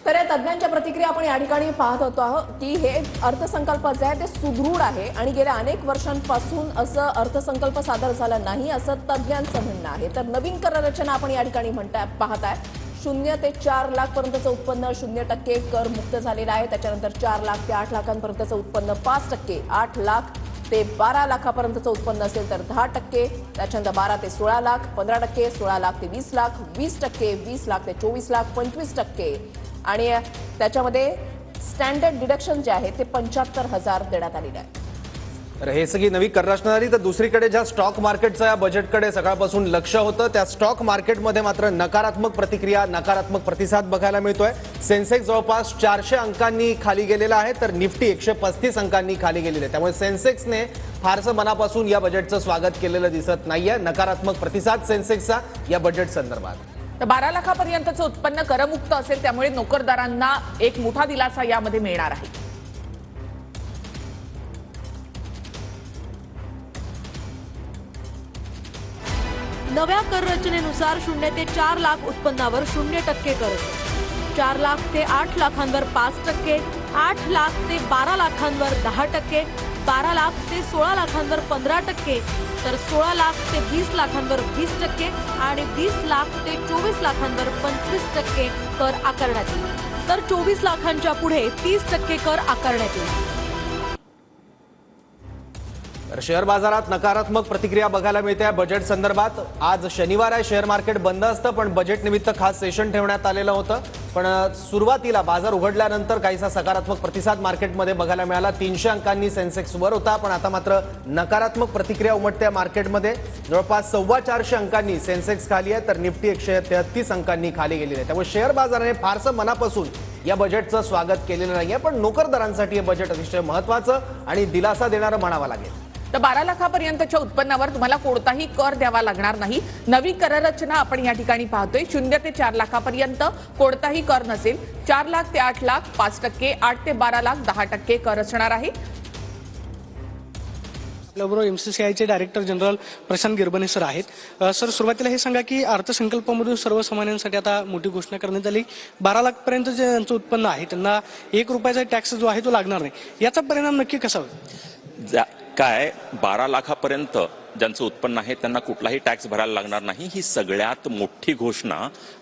तर या तज्ञांच्या प्रतिक्रिया आपण या ठिकाणी पाहत होतो आहोत की हे अर्थसंकल्प जे आहे ते सुदृढ आहे आणि गेल्या अनेक वर्षांपासून असं अर्थसंकल्प सादर झाला नाही असं तज्ञांचं म्हणणं आहे। तर नवीन कर रचना आपण या ठिकाणी पाहताय 0 ते 4 लाख पर्यंतचं उत्पन्न 0% कर मुक्त झालेलं आहे। त्याच्यानंतर 4 लाख ते 8 लाखांपर्यंतचं उत्पन्न 5%, 8 लाख ते 12 लाखापर्यंतचं उत्पन्न असेल तर 10%, त्याच्यानंतर 12 ते 16 लाख 15%, 16 लाख ते 20 लाख 20%, 20 लाख ते 24 लाख 25%, आणि त्याच्यामध्ये स्टँडर्ड डिडक्शन जे आहे ते 75,000 देण्यात आलेले आहे। तर हे सगळी नवी कर रचना झाली। तर दुसरीकडे ज्या स्टॉक मार्केटचं या बजेटकडे सकाळपासून लक्ष होतं त्या स्टॉक मार्केटमध्ये मात्र नकारात्मक प्रतिक्रिया नकारात्मक प्रतिसाद बघायला मिळतोय। सेन्सेक्स जवळपास 400 अंकांनी खाली गेलेला आहे तर निफ्टी 135 अंकांनी खाली गेलेली आहे। त्यामुळे सेन्सेक्सने फारसं मनापासून या बजेटचं स्वागत केलेलं दिसत नाहीये। नकारात्मक प्रतिसाद सेन्सेक्सचा या बजेट संदर्भात। तर 12 लाखापर्यंतचं उत्पन्न करमुक्त असेल त्यामुळे नोकरदारांना एक मोठा दिलासा यामध्ये मिळणार आहे। नव्या कर रचनेनुसार 0 ते 4 लाख उत्पन्नावर 0% कर, 4 लाख ते 8 लाखांवर 5%, 8 लाख ते 12 लाखांवर 10%, 12 लाख ते 16 लाखांवर 15%, तर 16 लाख ते 20 लाखांवर 20% आणि 20 लाख ते 24 लाखांवर 25% कर आकारण्यात येईल। तर 24 लाखांच्या पुढे 30% कर आकारण्यात येईल। तर शेअर बाजारात नकारात्मक प्रतिक्रिया बघायला मिळते बजेट संदर्भात। आज शनिवार आहे, शेअर मार्केट बंद असतं पण बजेट निमित्त खास सेशन ठेवण्यात आलेलं होतं। पण सुरुवातीला बाजार उघडल्यानंतर काहीसा सकारात्मक प्रतिसाद मार्केटमध्ये बघायला मिळाला। 300 अंकांनी सेन्सेक्स वर होता पण आता मात्र नकारात्मक प्रतिक्रिया उमटते मार्केटमध्ये। जवळपास 450 अंकांनी सेन्सेक्स खाली आहे तर निफ्टी 133 अंकांनी खाली गेलेली आहे। त्यामुळे शेअर बाजाराने फारसं मनापासून या बजेटचं स्वागत केलेलं नाहीये पण नोकरदारांसाठी हे बजेट अतिशय महत्त्वाचं आणि दिलासा देणारं म्हणावं लागेल। तर 12 लाखापर्यंतच्या उत्पन्नावर तुम्हाला कोणताही कर द्यावा लागणार नाही। नवी कर रचना आपण या ठिकाणी पाहतोय 0 ते 4 लाखापर्यंत कोणताही कर नसेल। 4 लाख ते 8 लाख 5%, 8 ते 12 लाख 10% कर असणार आहे। आपल्याबरोबर एमसीसीआयचे डायरेक्टर जनरल प्रशांत गिरबणे सर आहेत। सर, सुरुवातीला हे सांगा की अर्थसंकल्पामधून सर्वसामान्यांसाठी आता मोठी घोषणा करण्यात आली। 12 लाखपर्यंत जे यांचं उत्पन्न आहे त्यांना 1 रुपयाचा टॅक्स जो आहे तो लागणार नाही। याचा परिणाम नक्की कसा होईल? काय 12 लाखापर्यंत ज्यांचं उत्पन्न आहे त्यांना कुठलाही टॅक्स भरायला लागणार नाही ही सगळ्यात मोठी घोषणा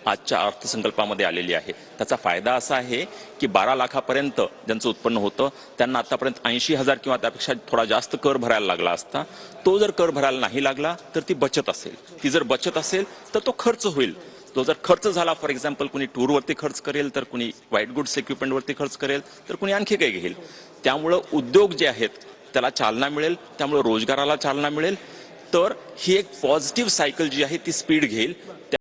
आजच्या अर्थसंकल्पामध्ये आलेली आहे। त्याचा फायदा असा आहे की 12 लाखापर्यंत ज्यांचं उत्पन्न होतं त्यांना आतापर्यंत 80,000 किंवा त्यापेक्षा थोडा जास्त कर भरायला लागला असता। तो जर कर भरायला नाही लागला तर ती बचत असेल, ती जर बचत असेल तर तो खर्च होईल। तो जर खर्च झाला, फॉर एक्झाम्पल कुणी टूरवरती खर्च करेल तर कुणी व्हाईट गुड्स इक्विपमेंटवरती खर्च करेल तर कुणी आणखी काही घेईल। त्यामुळं उद्योग जे आहेत त्याला चालना मिळेल, त्यामुळे रोजगाराला चालना मिळेल। तर ही एक पॉझिटिव्ह सायकल जी आहे ती स्पीड घेईल।